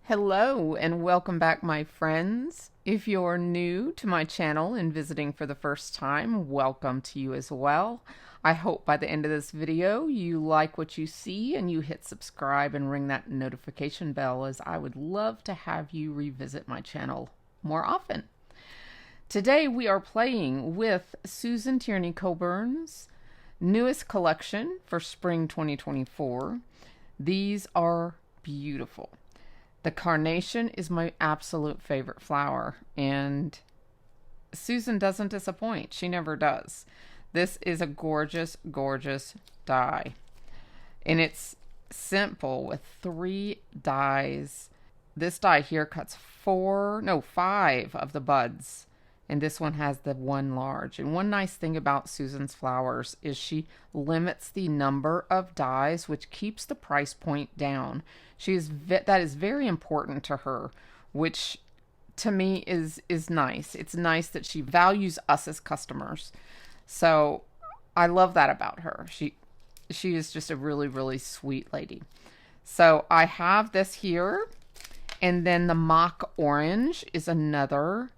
Hello and welcome back, my friends. If you're new to my channel and visiting for the first time, welcome to you as well. I hope by the end of this video you like what you see and you hit subscribe and ring that notification bell, as I would love to have you revisit my channel more often. Today we are playing with Susan Tierney Cockburn's newest collection for spring 2024. These are beautiful. The carnation is my absolute favorite flower, and Susan doesn't disappoint. She never does. This is a gorgeous, gorgeous die. And it's simple with 3 dies. This die here cuts 5 of the buds. And this one has the 1 large. And one nice thing about Susan's flowers is she limits the number of dies, which keeps the price point down. That is very important to her, which to me is nice. It's nice that she values us as customers. So I love that about her. She is just a really, really sweet lady. So I have this here, and then the mock orange is another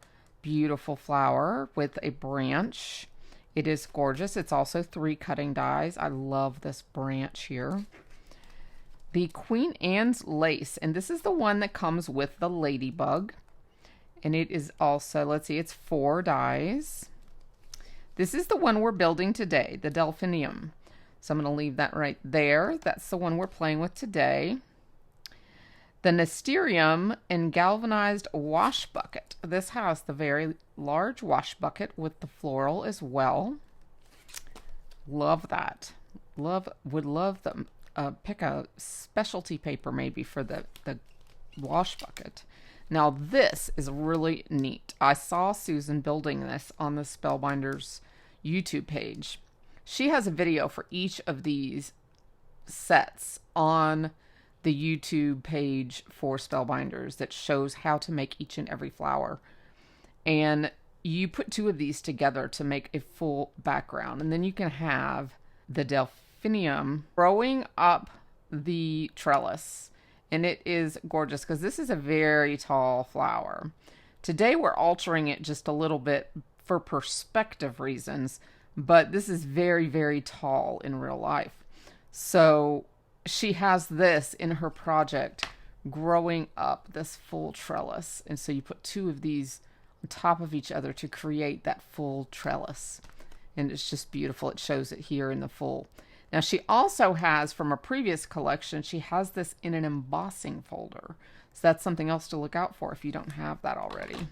beautiful flower with a branch. It is gorgeous. It's also 3 cutting dies. I love this branch here. The Queen Anne's lace, and this is the one that comes with the ladybug, and it is also, let's see, it's 4 dies. This is the one we're building today, the delphinium. So I'm going to leave that right there. That's the one we're playing with today. The Nasterium in galvanized wash bucket. This has the very large wash bucket with the floral as well. Love that. Would love them. Pick a specialty paper maybe for the wash bucket. Now this is really neat. I saw Susan building this on the Spellbinders YouTube page. She has a video for each of these sets on the YouTube page for Spellbinders that shows how to make each and every flower. And you put 2 of these together to make a full background. And then you can have the delphinium growing up the trellis. And it is gorgeous because this is a very tall flower. Today we're altering it just a little bit for perspective reasons, but this is very, very tall in real life. So she has this in her project growing up this full trellis. And so you put 2 of these on top of each other to create that full trellis. And it's just beautiful. It shows it here in the full. Now she also has, from a previous collection, she has this in an embossing folder. So that's something else to look out for if you don't have that already.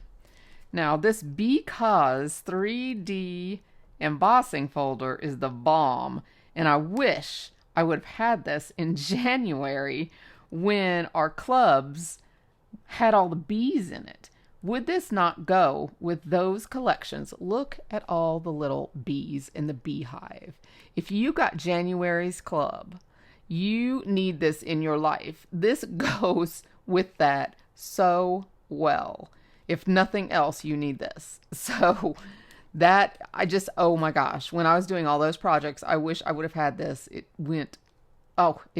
Now this Because 3D embossing folder is the bomb. And I wish I would have had this in January when our clubs had all the bees in it. Would this not go with those collections? Look at all the little bees in the beehive. If you got January's club, you need this in your life. This goes with that so well. If nothing else, you need this. So that, oh my gosh, when I was doing all those projects, I wish I would have had this. It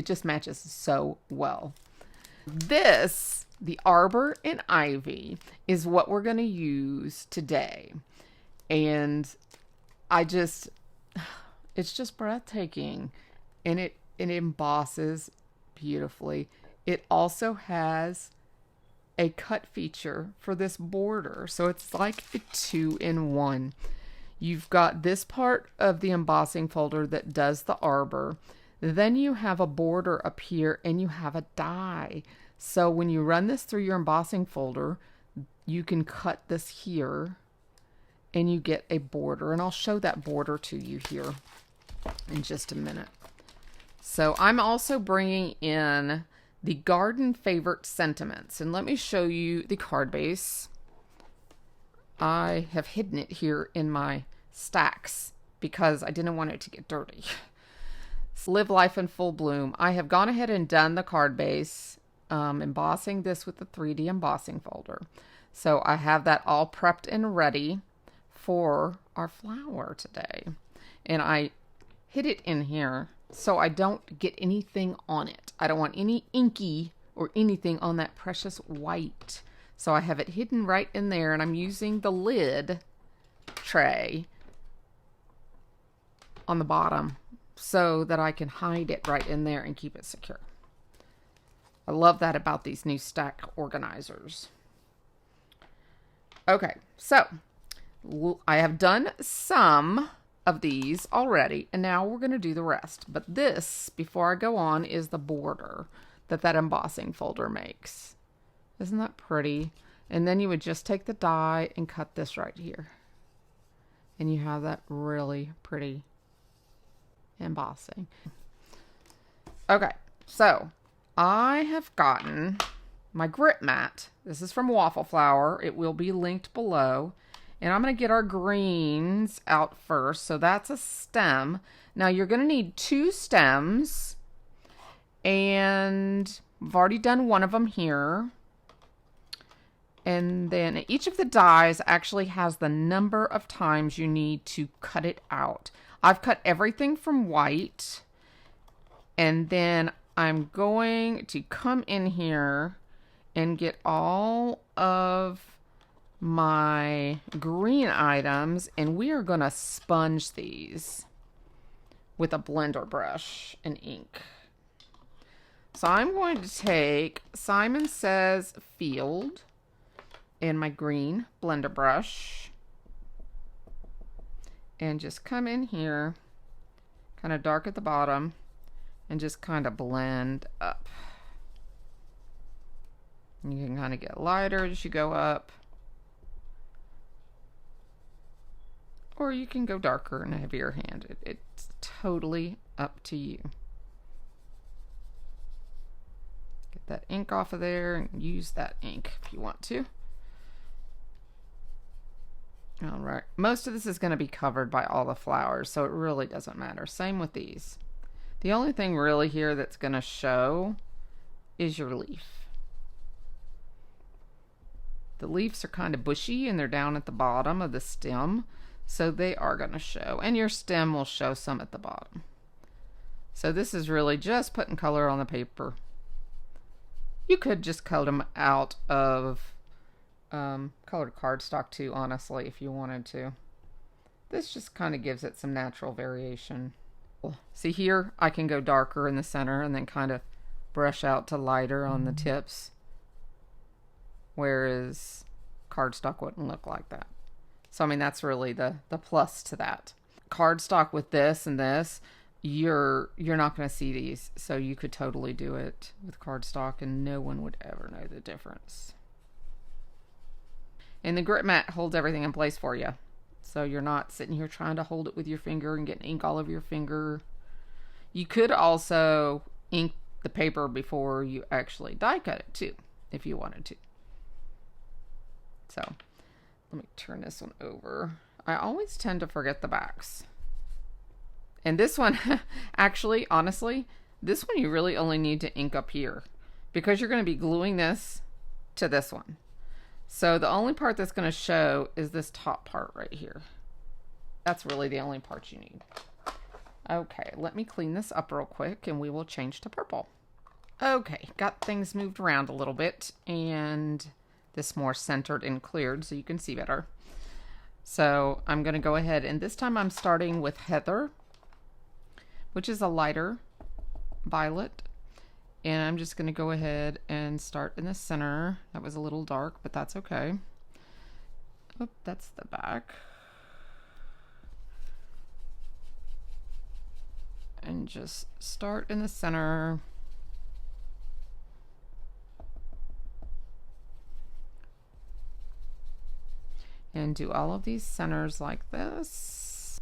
just matches so well. This, the Arbor and Ivy, is what we're going to use today. And it's just breathtaking. And it embosses beautifully. It also has a cut feature for this border. So it's like a 2-in-1. You've got this part of the embossing folder that does the arbor. Then you have a border up here and you have a die. So when you run this through your embossing folder, you can cut this here and you get a border. And I'll show that border to you here in just a minute. So I'm also bringing in the Garden Favorite Sentiments. And let me show you the card base. I have hidden it here in my stacks because I didn't want it to get dirty. Live Life in Full Bloom. I have gone ahead and done the card base, embossing this with the 3D embossing folder. So I have that all prepped and ready for our flower today. And I hid it in here so I don't get anything on it. I don't want any inky or anything on that precious white. So I have it hidden right in there, and I'm using the lid tray on the bottom so that I can hide it right in there and keep it secure. I love that about these new stack organizers. Okay, so I have done some of these already, and now we're going to do the rest. But this, before I go on, is the border that embossing folder makes. Isn't that pretty? And then you would just take the die and cut this right here. And you have that really pretty embossing. Okay, so I have gotten my grip mat. This is from Waffle Flower. It will be linked below. And I'm going to get our greens out first. So that's a stem. Now you're going to need 2 stems. And I've already done one of them here. And then each of the dies actually has the number of times you need to cut it out. I've cut everything from white. And then I'm going to come in here and get all of my green items, and we are going to sponge these with a blender brush and ink. So I'm going to take Simon Says Field and my green blender brush and just come in here, kind of dark at the bottom, and just kind of blend up. And you can kind of get lighter as you go up. Or you can go darker and heavier handed. It's totally up to you. Get that ink off of there and use that ink if you want to. All right. Most of this is going to be covered by all the flowers, so it really doesn't matter. Same with these. The only thing really here that's going to show is your leaf. The leaves are kind of bushy and they're down at the bottom of the stem. So they are going to show, and your stem will show some at the bottom. So this is really just putting color on the paper. You could just cut them out of colored cardstock too, honestly, if you wanted to. This just kind of gives it some natural variation. See here, I can go darker in the center and then kind of brush out to lighter on the tips. Whereas cardstock wouldn't look like that. So, I mean, that's really the plus to that. Cardstock with this and this, you're not going to see these. So you could totally do it with cardstock and no one would ever know the difference. And the grip mat holds everything in place for you. So you're not sitting here trying to hold it with your finger and getting ink all over your finger. You could also ink the paper before you actually die cut it too, if you wanted to. So let me turn this one over. I always tend to forget the backs. And this one, actually, honestly, this one you really only need to ink up here because you're going to be gluing this to this one. So the only part that's going to show is this top part right here. That's really the only part you need. Okay, let me clean this up real quick and we will change to purple. Okay, got things moved around a little bit and this more centered and cleared so you can see better. So I'm going to go ahead and this time I'm starting with Heather, which is a lighter violet. And I'm just going to go ahead and start in the center. That was a little dark, but that's okay. Oop, that's the back. And just start in the center. And do all of these centers like this.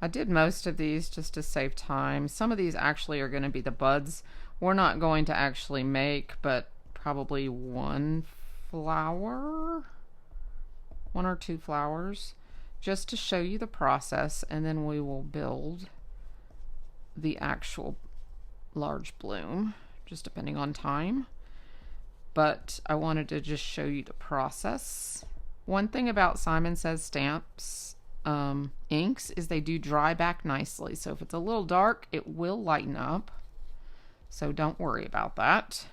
I did most of these just to save time. Some of these actually are going to be the buds we're not going to actually make, but probably one flower, 1 or 2 flowers, just to show you the process, and then we will build the actual large bloom, just depending on time. But I wanted to just show you the process. One thing about Simon Says stamps inks is they do dry back nicely. So if it's a little dark, it will lighten up. So don't worry about that.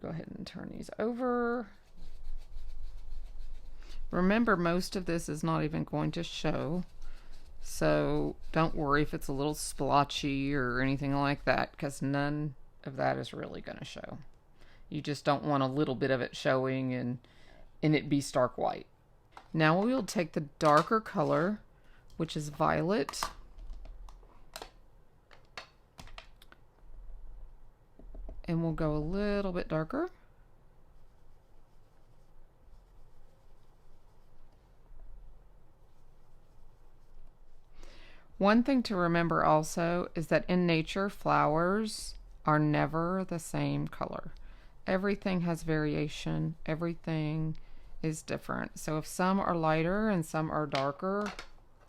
Go ahead and turn these over. Remember, most of this is not even going to show, so don't worry if it's a little splotchy or anything like that, because none of that is really going to show. You just don't want a little bit of it showing and it be stark white. Now we will take the darker color, which is violet, and we'll go a little bit darker. One thing to remember also is that in nature, flowers are never the same color. Everything has variation. Everything is different. So if some are lighter and some are darker,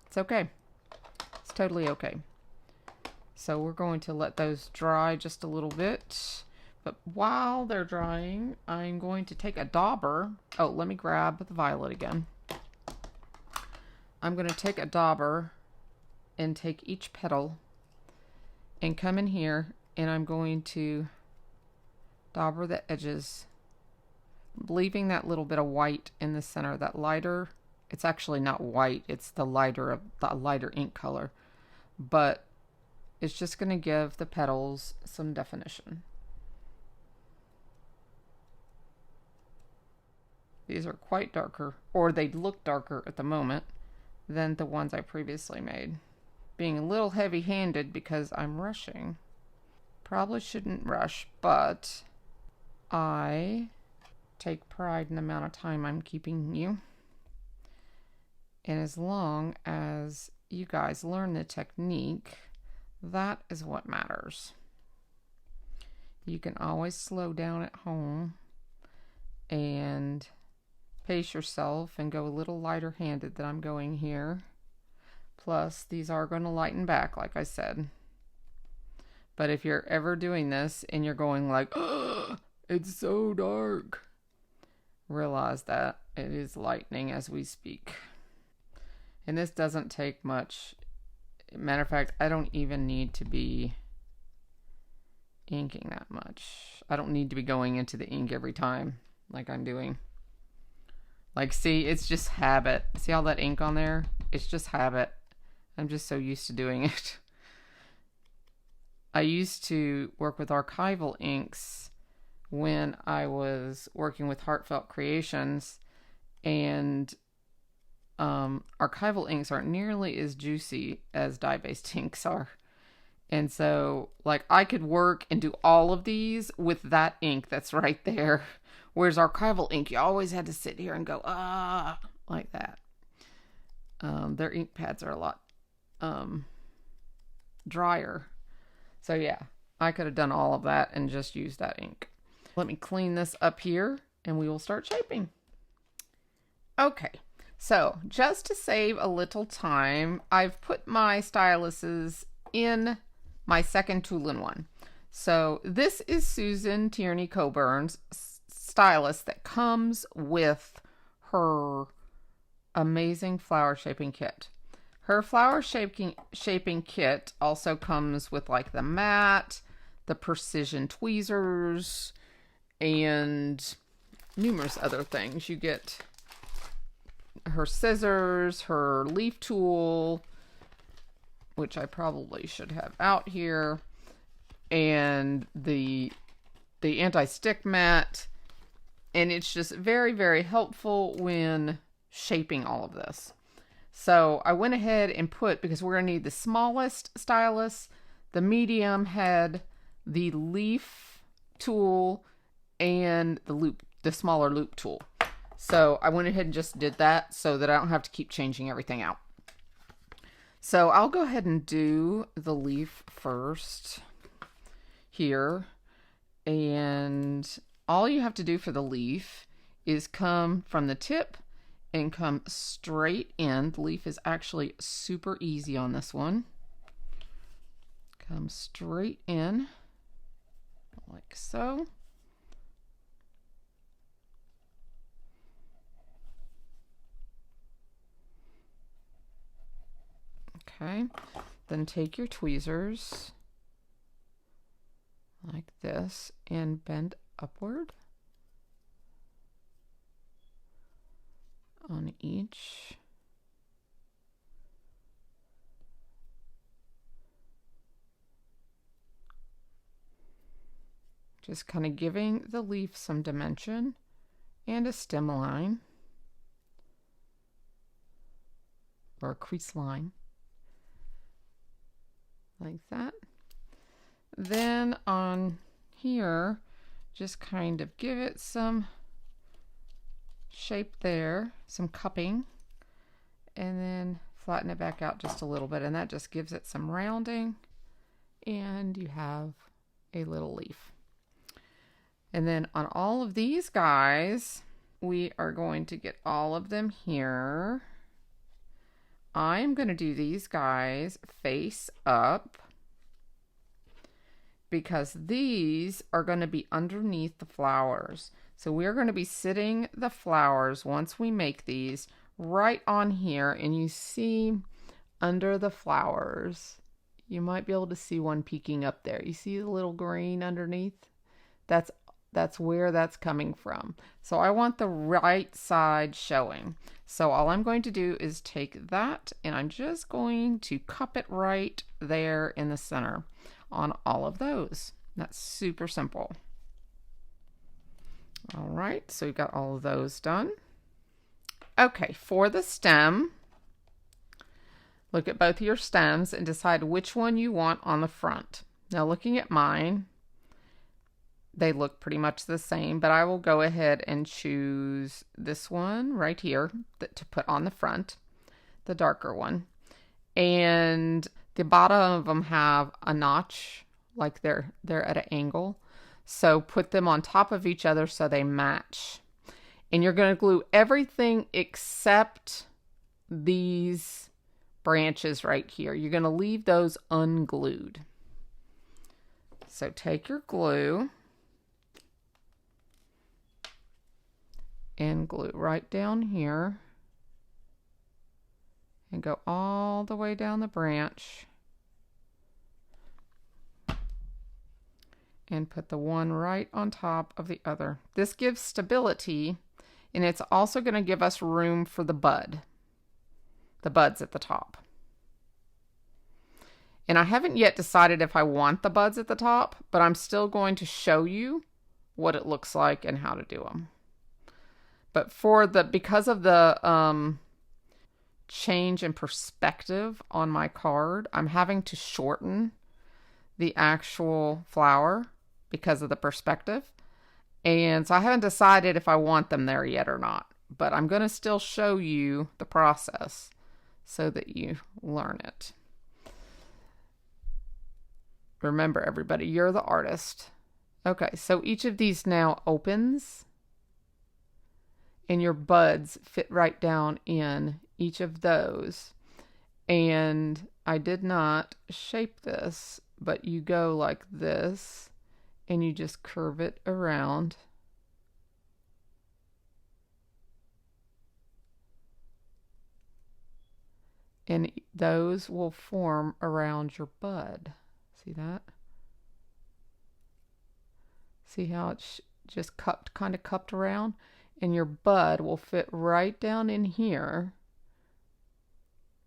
it's okay. It's totally okay. So we're going to let those dry just a little bit. But while they're drying, I'm going to take a dauber. Oh, let me grab the violet again. I'm going to take a dauber and take each petal and come in here, and I'm going to dauber the edges, leaving that little bit of white in the center, that lighter. It's actually not white, it's the lighter ink color, but it's just going to give the petals some definition. These are quite darker, or they look darker at the moment than the ones I previously made. Being a little heavy-handed because I'm rushing. Probably shouldn't rush, but I take pride in the amount of time I'm keeping you. And as long as you guys learn the technique, that is what matters. You can always slow down at home and pace yourself and go a little lighter handed than I'm going here. Plus, these are going to lighten back, like I said. But if you're ever doing this and you're going like, oh, it's so dark, realize that it is lightening as we speak. And this doesn't take much. Matter of fact, I don't even need to be inking that much. I don't need to be going into the ink every time like I'm doing. Like, see, it's just habit. See all that ink on there? It's just habit. I'm just so used to doing it. I used to work with archival inks when I was working with Heartfelt Creations, and archival inks aren't nearly as juicy as dye-based inks are. And so, like, I could work and do all of these with that ink that's right there. Whereas archival ink, you always had to sit here and go, like that. Their ink pads are a lot drier. So yeah, I could have done all of that and just used that ink. Let me clean this up here and we will start shaping. Okay, so just to save a little time, I've put my styluses in my second tool-in-one. So this is Susan Tierney Cockburn's stylus that comes with her amazing flower shaping kit. Her flower shaping kit also comes with like the mat, the precision tweezers, and numerous other things. You get her scissors, her leaf tool, which I probably should have out here, and the anti-stick mat. And it's just very, very helpful when shaping all of this. So I went ahead and put, because we're going to need the smallest stylus, the medium head, the leaf tool, and the smaller loop tool. So I went ahead and just did that so that I don't have to keep changing everything out. So I'll go ahead and do the leaf first here. And all you have to do for the leaf is come from the tip and come straight in. The leaf is actually super easy on this one. Come straight in like so. Okay, then take your tweezers like this and bend upward on each. Just kind of giving the leaf some dimension and a stem line or a crease line like that. Then on here, just kind of give it some shape there, some cupping, and then flatten it back out just a little bit, and that just gives it some rounding, and you have a little leaf. And then on all of these guys, we are going to get all of them here. I'm going to do these guys face up because these are going to be underneath the flowers. So we're going to be sitting the flowers, once we make these, right on here. And you see under the flowers, you might be able to see one peeking up there. You see the little green underneath? That's where that's coming from. So I want the right side showing. So all I'm going to do is take that and I'm just going to cup it right there in the center on all of those. That's super simple. All right, so we've got all of those done. Okay, for the stem, look at both of your stems and decide which one you want on the front. Now looking at mine, they look pretty much the same, but I will go ahead and choose this one right here to put on the front, the darker one. And the bottom of them have a notch, like they're at an angle. So put them on top of each other so they match. And you're going to glue everything except these branches right here. You're going to leave those unglued. So take your glue and glue right down here and go all the way down the branch and put the one right on top of the other. This gives stability, and it's also going to give us room for the buds at the top. And I haven't yet decided if I want the buds at the top, but I'm still going to show you what it looks like and how to do them. But because of the change in perspective on my card, I'm having to shorten the actual flower because of the perspective. And so I haven't decided if I want them there yet or not. But I'm going to still show you the process so that you learn it. Remember, everybody, you're the artist. Okay, so each of these now opens. And your buds fit right down in each of those. And I did not shape this, but you go like this and you just curve it around. And those will form around your bud. See that? See how it's just kind of cupped around? And your bud will fit right down in here,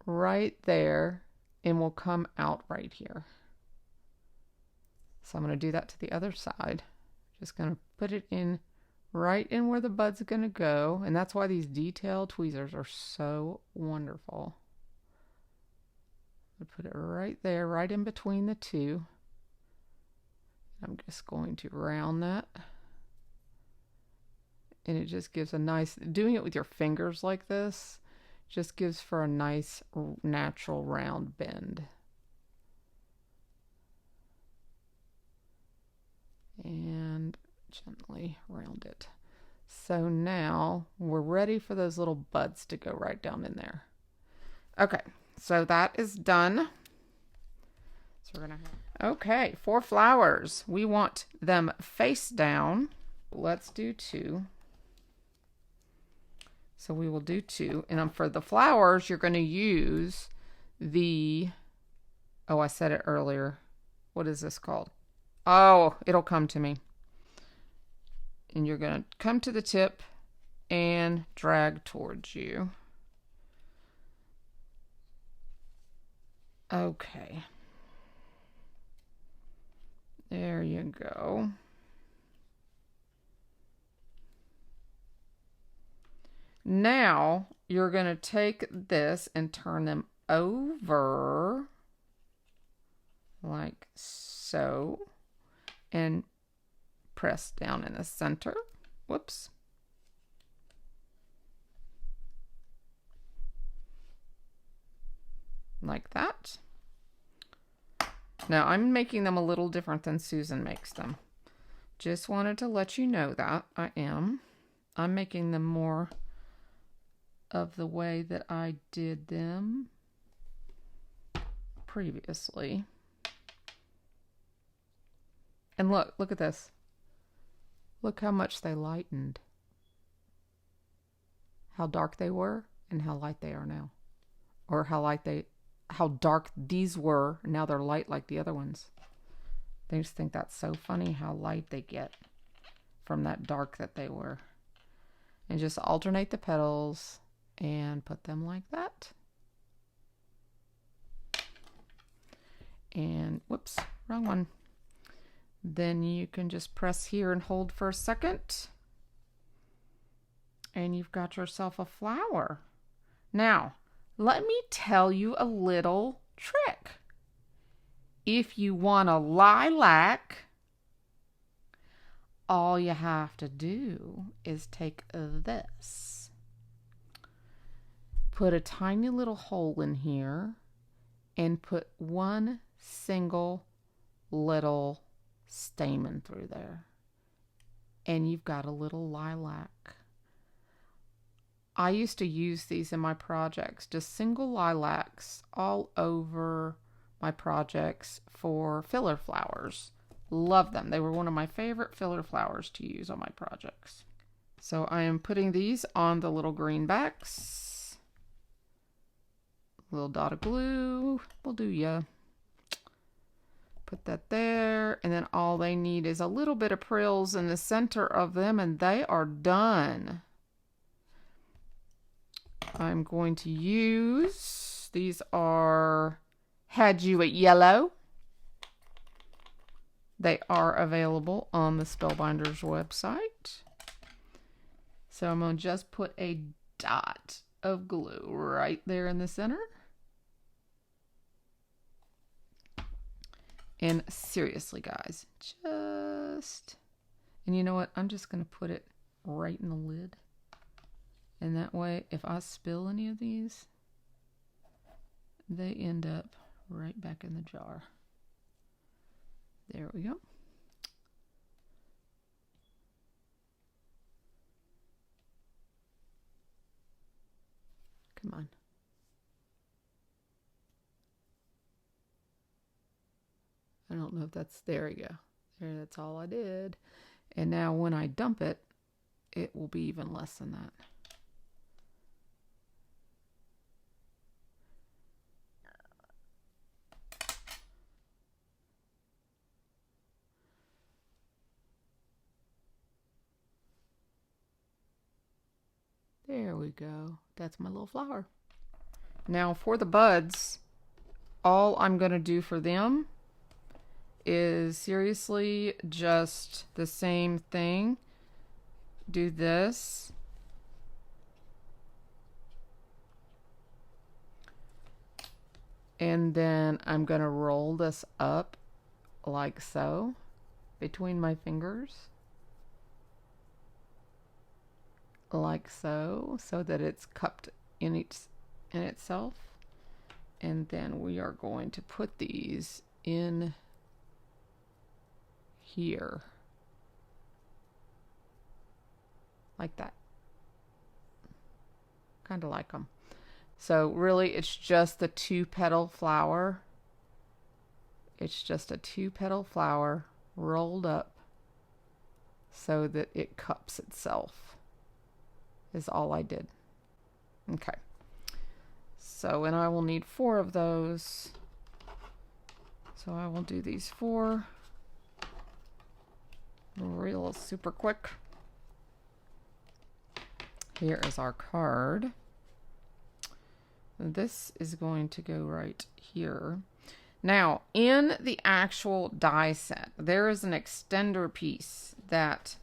right there, and will come out right here. So I'm going to do that to the other side. Just going to put it in right in where the bud's going to go. And that's why these detailed tweezers are so wonderful. I put it right there, right in between the two. I'm just going to round that. And it just gives a nice, doing it with your fingers like this, just gives for a nice natural round bend. And gently round it. So now we're ready for those little buds to go right down in there. Okay, so that is done. So we're gonna have, okay, for flowers, we want them face down. Let's do 2. So we will do 2. And for the flowers, you're going to use the, oh, I said it earlier. What is this called? Oh, it'll come to me. And you're going to come to the tip and drag towards you. Okay. There you go. Now you're going to take this and turn them over like so and press down in the center. Whoops. Like that. Now I'm making them a little different than Susan makes them. Just wanted to let you know that I'm making them more of the way that I did them previously. And look at this. Look how much they lightened. How dark they were and how light they are now. Or how dark these were, and now they're light like the other ones. They just think that's so funny how light they get from that dark that they were. And just alternate the petals and put them like that. And whoops, wrong one. Then you can just press here and hold for a second. And you've got yourself a flower. Now, let me tell you a little trick. If you want a lilac, all you have to do is take this. Put a tiny little hole in here and put one single little stamen through there. And you've got a little lilac. I used to use these in my projects, just single lilacs all over my projects for filler flowers. Love them. They were one of my favorite filler flowers to use on my projects. So I am putting these on the little green backs. Little dot of glue will do ya. Put that there, and then all they need is a little bit of frills in the center of them, and they are done. I'm going to use, these are Had You at Yellow. They are available on the Spellbinders website. So I'm going to just put a dot of glue right there in the center. And seriously, guys, and you know what? I'm just going to put it right in the lid. And that way, if I spill any of these, they end up right back in the jar. There we go. Come on. I don't know if that's, there we go. There, that's all I did. And now when I dump it, it will be even less than that. There we go. That's my little flower. Now for the buds, all I'm going to do for them is seriously just the same thing. Do this. And then I'm going to roll this up like so between my fingers. Like so, so that it's cupped in itself. And then we are going to put these in here. Like that. Kind of like them. So really it's just the 2-petal flower. It's just a 2-petal flower rolled up so that it cups itself. Is all I did. Okay. So, and I will need 4 of those. So I will do these 4 real super quick. Here is our card. This is going to go right here. Now, in the actual die set, there is an extender piece that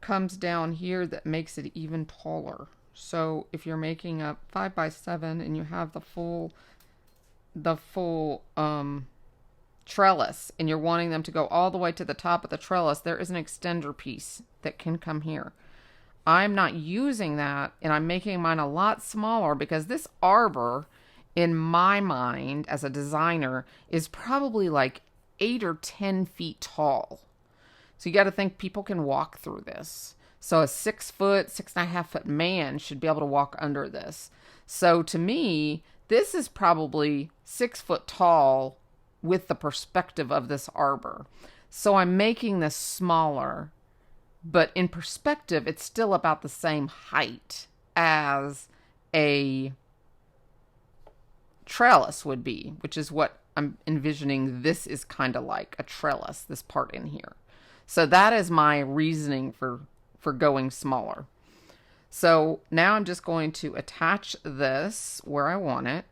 comes down here that makes it even taller. So if you're making a 5x7 and you have the full trellis and you're wanting them to go all the way to the top of the trellis, there is an extender piece that can come here. I'm not using that, and I'm making mine a lot smaller because this arbor, in my mind as a designer, is probably like 8 or 10 feet tall. So you got to think people can walk through this. So a 6 foot, 6.5 foot man should be able to walk under this. So to me, this is probably 6 foot tall with the perspective of this arbor. So I'm making this smaller, but in perspective, it's still about the same height as a trellis would be, which is what I'm envisioning. This is kind of like a trellis, this part in here. So that is my reasoning for going smaller. So now I'm just going to attach this where I want it.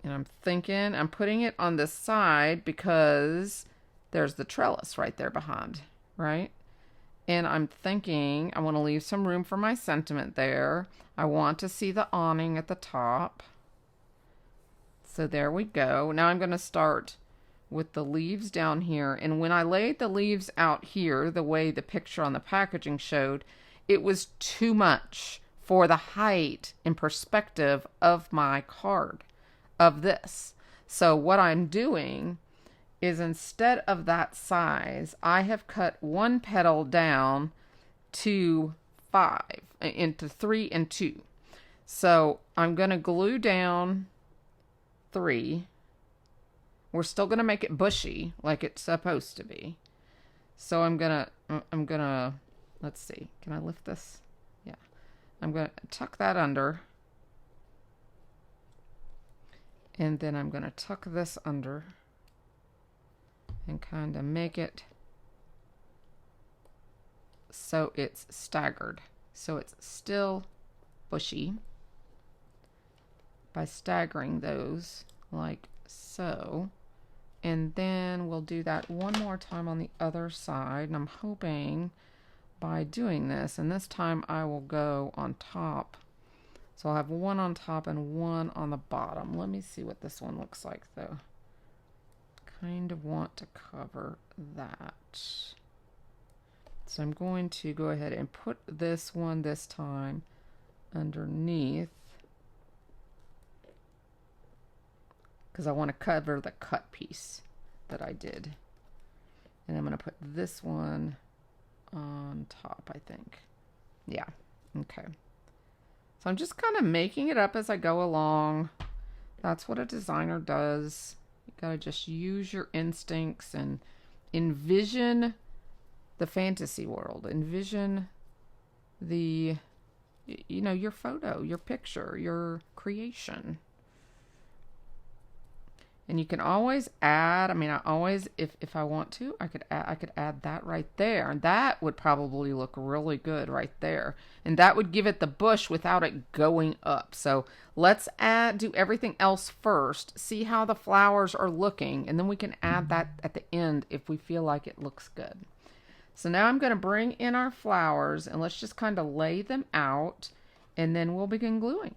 And I'm thinking I'm putting it on this side because there's the trellis right there behind, right? And I'm thinking I want to leave some room for my sentiment there. I want to see the awning at the top. So there we go. Now I'm going to start with the leaves down here. And when I laid the leaves out here, the way the picture on the packaging showed, it was too much for the height and perspective of my card, of this. So what I'm doing is, instead of that size, I have cut one petal down to 5, into 3 and 2. So I'm going to glue down 3. We're still going to make it bushy like it's supposed to be. So I'm going to, let's see, can I lift this? Yeah. I'm going to tuck that under. And then I'm going to tuck this under and kind of make it so it's staggered. So it's still bushy by staggering those like so. And then we'll do that one more time on the other side. And I'm hoping by doing this, and this time I will go on top. So I'll have one on top and one on the bottom. Let me see what this one looks like though. Kind of want to cover that. So I'm going to go ahead and put this one this time underneath, because I want to cover the cut piece that I did. And I'm going to put this one on top, I think. Yeah, okay. So I'm just kind of making it up as I go along. That's what a designer does. You gotta just use your instincts and envision the fantasy world. Envision the, you know, your photo, your picture, your creation. And you can always add, I mean, I always, if I want to, I could add that right there. And that would probably look really good right there. And that would give it the bush without it going up. So let's do everything else first, see how the flowers are looking, and then we can add that at the end if we feel like it looks good. So now I'm going to bring in our flowers, and let's just kind of lay them out, and then we'll begin gluing.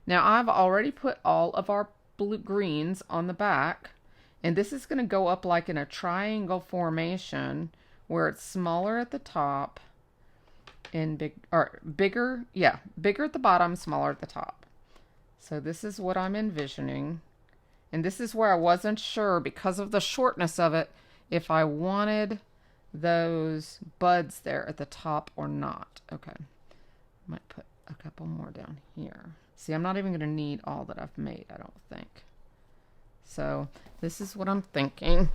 Now I've already put all of our blue greens on the back, and this is going to go up like in a triangle formation where it's smaller at the top and bigger at the bottom, smaller at the top. So this is what I'm envisioning, and this is where I wasn't sure because of the shortness of it if I wanted those buds there at the top or not. Okay, might put a couple more down here. See, I'm not even going to need all that I've made, I don't think. So this is what I'm thinking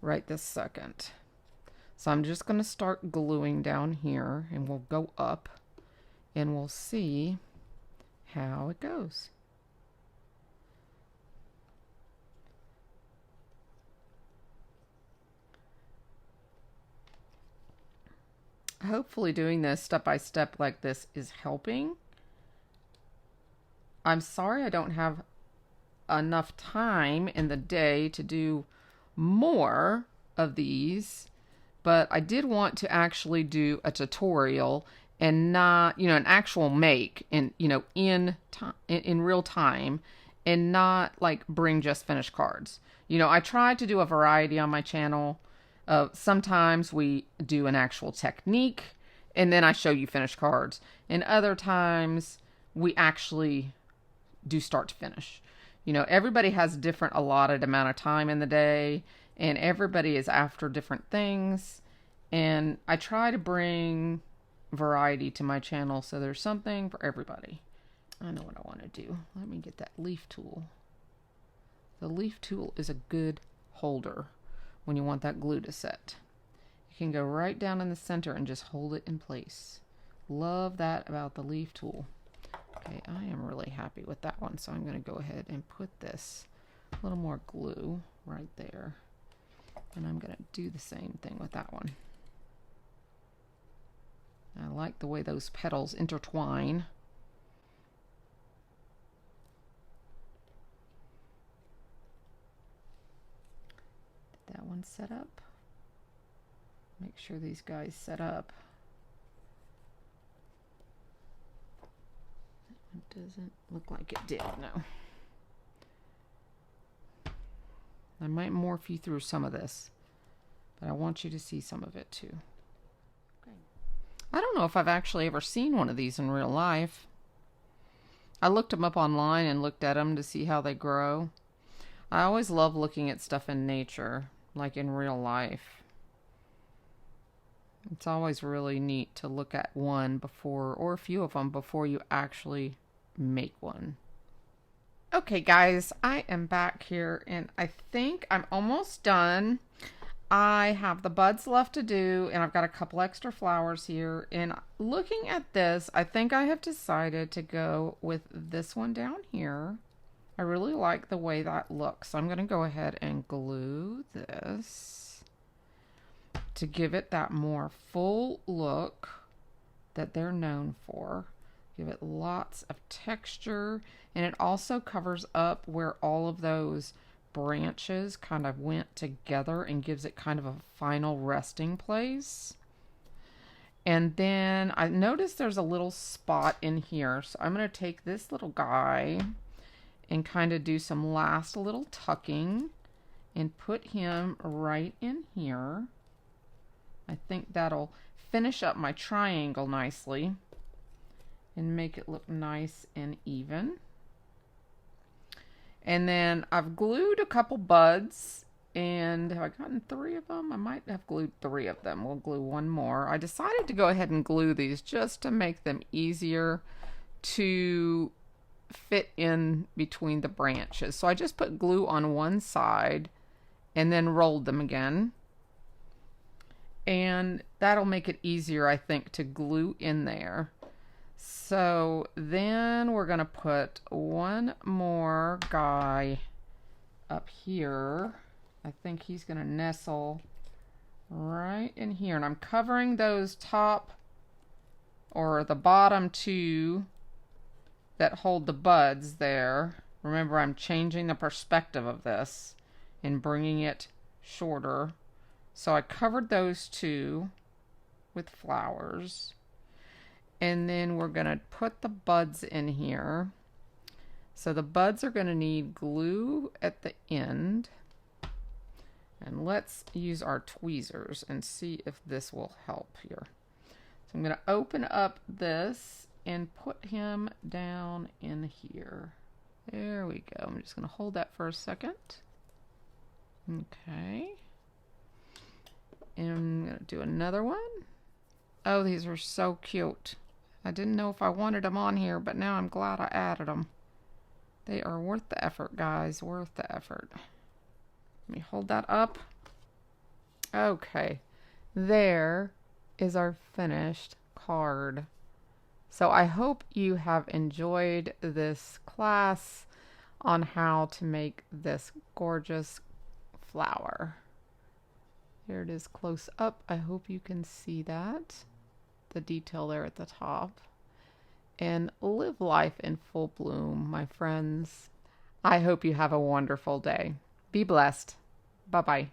right this second. So I'm just going to start gluing down here, and we'll go up and we'll see how it goes. hopefully doing this step by step like this is helping. I'm sorry I don't have enough time in the day to do more of these, but I did want to actually do a tutorial and not, you know, an actual make in, you know, in real time, and not like bring just finished cards. You know, I try to do a variety on my channel. Sometimes we do an actual technique and then I show you finished cards. And other times we actually do start to finish. You know, everybody has different allotted amount of time in the day, and everybody is after different things. And I try to bring variety to my channel so there's something for everybody. I know what I want to do. Let me get that leaf tool. The leaf tool is a good holder when you want that glue to set. You can go right down in the center and just hold it in place. Love that about the leaf tool. Okay, I am really happy with that one, so I'm going to go ahead and put this a little more glue right there. And I'm going to do the same thing with that one. I like the way those petals intertwine. Get that one set up. Make sure these guys set up. That one doesn't look like it did, no. I might morph you through some of this, but I want you to see some of it too. Okay. I don't know if I've actually ever seen one of these in real life. I looked them up online and looked at them to see how they grow. I always love looking at stuff in nature, like in real life. It's always really neat to look at one before, or a few of them, before you actually make one. Okay guys, I am back here and I think I'm almost done. I have the buds left to do and I've got a couple extra flowers here, and looking at this, I think I have decided to go with this one down here. I really like the way that looks, so I'm going to go ahead and glue this to give it that more full look that they're known for. Give it lots of texture, and it also covers up where all of those branches kind of went together and gives it kind of a final resting place. And then I noticed there's a little spot in here, so I'm going to take this little guy and kind of do some last little tucking and put him right in here. I think that'll finish up my triangle nicely and make it look nice and even. And then I've glued a couple buds, and have I gotten 3 of them? I might have glued 3 of them. We'll glue one more. I decided to go ahead and glue these just to make them easier to fit in between the branches. So I just put glue on one side and then rolled them again. And that'll make it easier, I think, to glue in there. So then we're going to put one more guy up here. I think he's going to nestle right in here. And I'm covering those top or the bottom 2 that hold the buds there. Remember, I'm changing the perspective of this and bringing it shorter. So I covered those 2 with flowers. And then we're going to put the buds in here. So the buds are going to need glue at the end. And let's use our tweezers and see if this will help here. So I'm going to open up this and put him down in here. There we go. I'm just going to hold that for a second. Okay. And I'm going to do another one. Oh, these are so cute. I didn't know if I wanted them on here, but now I'm glad I added them. They are worth the effort, guys. Worth the effort. Let me hold that up. Okay. There is our finished card. So I hope you have enjoyed this class on how to make this gorgeous flower. Here it is close up. I hope you can see that. the detail there at the top. And live life in full bloom, my friends. I hope you have a wonderful day. Be blessed. Bye-bye.